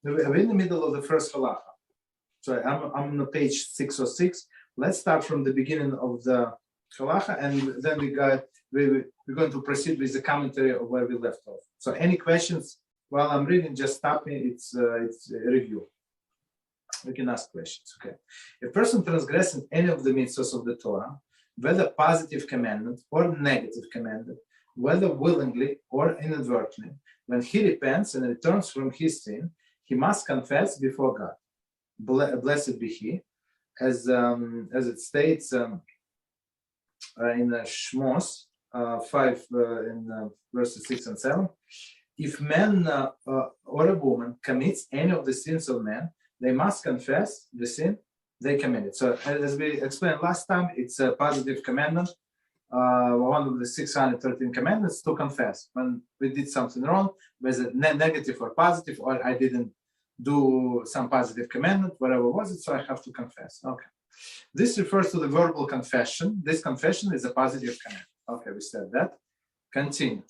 we're in the middle of the first halacha. So I'm on page 606. Let's start from the beginning of the halacha, and then we're going to proceed with the commentary of where we left off. So any questions while I'm reading, just stop me. It's a review. We can ask questions. Okay. A person transgressing any of the mitzvot of the Torah, whether positive commandment or negative commandment, whether willingly or inadvertently, when he repents and returns from his sin, he must confess before God. Blessed be he, as it states in Shmos 5 in verses 6 and 7. If man or a woman commits any of the sins of man, they must confess the sin they committed. So as we explained last time, it's a positive commandment, one of the 613 commandments, to confess. When we did something wrong, whether negative or positive, or I didn't do some positive commandment, whatever was it, so I have to confess. Okay. This refers to the verbal confession. This confession is a positive commandment. Okay, we said that. Continue.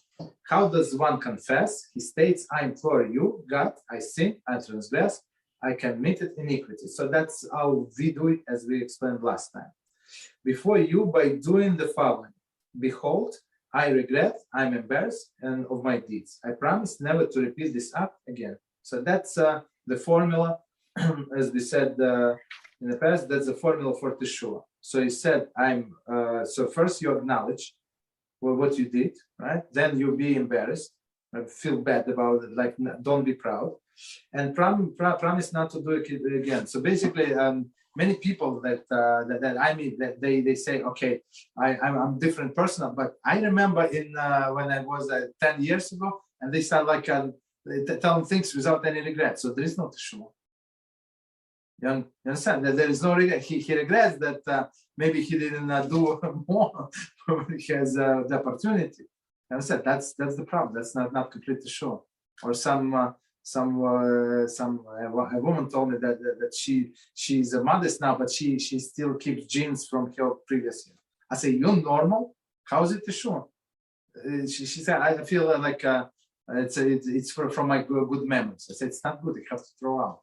How does one confess? He states, I implore you, God, I sin, I transgress, I committed iniquity. So that's how we do it, as we explained last time. Before you, by doing the following: behold, I regret, I'm embarrassed, and of my deeds. I promise never to repeat this act again. So that's the formula, as we said in the past, that's the formula for Teshuvah. So he said, so first you acknowledge what you did, right? Then you be embarrassed, feel bad about it, like don't be proud, and promise not to do it again. So basically, many people that I meet, that they say, okay, I'm a different person, but I remember when I was 10 years ago, and they start like telling things without any regret. So there is no Teshuvah. You understand that there is no regret. He regrets that maybe he didn't do more when he has the opportunity. You understand? That's the problem. That's not complete Teshuvah. Or a woman told me that she's a modest now, but she still keeps jeans from her previous year. I say, you're normal? How is it Teshuvah? She said, I feel like it's from my good memories. I said, it's not good. You have to throw out.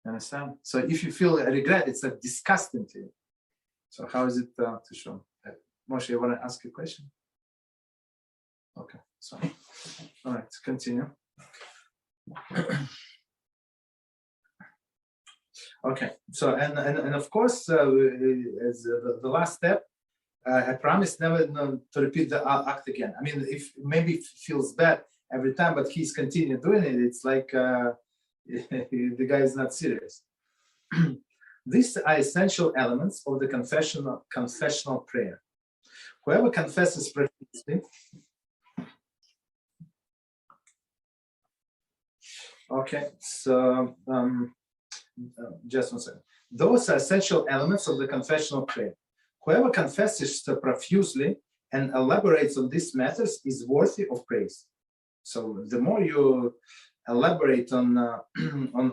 You understand? So if you feel a regret, it's like disgusting to you. So how is it Teshuvah? Moshe, you want to ask a question? Okay. So, all right, continue. Okay, so and of course, as the last step, I promise never to repeat the act again. I mean, if maybe it feels bad every time, but he's continued doing it, it's like the guy is not serious. These are essential elements of the confessional prayer. Whoever confesses profusely. Okay, so just one second. Those are essential elements of the confessional prayer. Whoever confesses profusely and elaborates on these matters is worthy of praise. So the more you elaborate on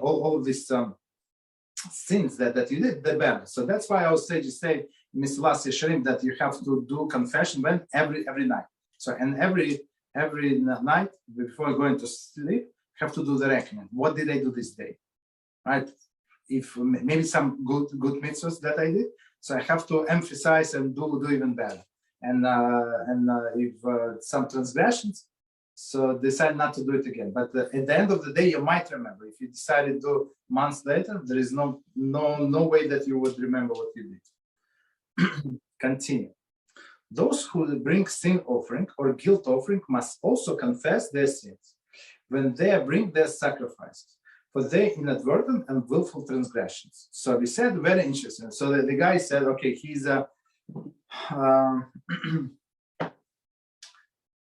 all of these sins that you did, the better. So that's why our sages say, Mizrachi Yesharim, that you have to do confession when every night. So and every night before going to sleep, have to do the reckoning. What did I do this day? Right? If maybe some good mitzvahs that I did, so I have to emphasize and do even better. And if some transgressions, so decide not to do it again. But at the end of the day, you might remember. If you decided to do months later, there is no way that you would remember what you did. Continue. Those who bring sin offering or guilt offering must also confess their sins when they bring their sacrifices for their inadvertent and willful transgressions. So we said, very interesting. So the guy said, okay, he's a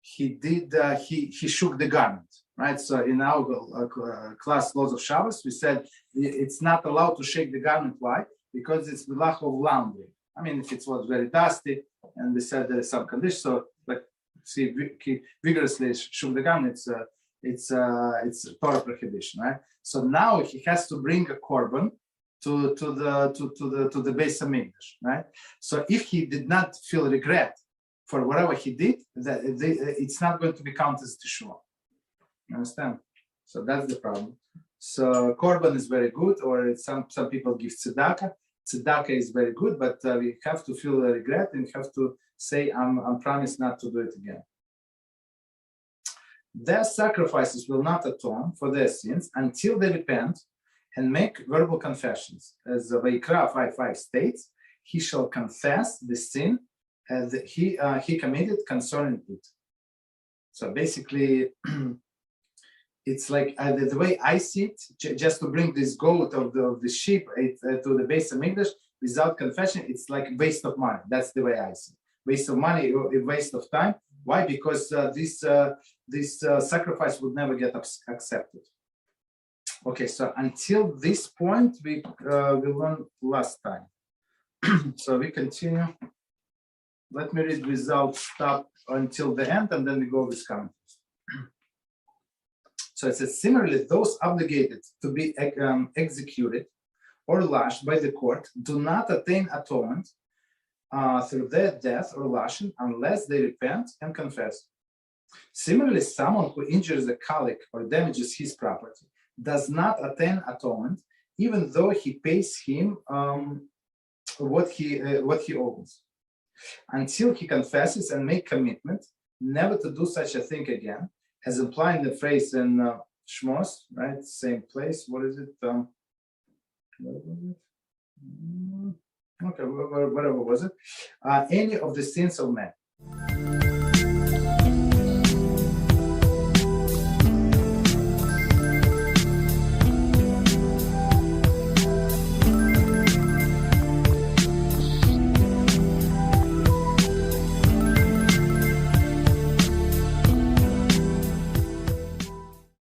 he shook the garment, right? So in our class Laws of Teshuvah, we said it's not allowed to shake the garment. Why? Because it's the lack of laundry. I mean, if it was very dusty, and we said there is some condition, so like see, he vigorously shook the garment. It's Torah prohibition, right? So now he has to bring a korban to the Beis Hamikdash, right? So if he did not feel regret for whatever he did, it's not going to be counted as Teshuvah. You understand? So that's the problem. So korban is very good, or some people give tzedakah. Tzedakah is very good, but we have to feel regret and have to say, I'm promised not to do it again. Their sacrifices will not atone for their sins until they repent and make verbal confessions. As Vayikra 5:5 states, he shall confess the sin that he committed concerning it. So basically, it's like the way I see it, just to bring this goat of the sheep to the base of Mikdash without confession, it's like waste of money. That's the way I see it. Waste of money, waste of time. Why? Because this sacrifice would never get accepted. Okay, so until this point, we learned last time. So we continue. Let me read without stop until the end, and then we go with commentaries. So it says, similarly, those obligated to be executed or lashed by the court do not attain atonement through their death or lashing unless they repent and confess. Similarly, someone who injures a colleague or damages his property does not attain atonement, even though he pays him what he owes, until he confesses and make commitment never to do such a thing again, as implied in the phrase in Shmos, right? Same place. What is it? Okay, whatever was it? Any of the sins of man.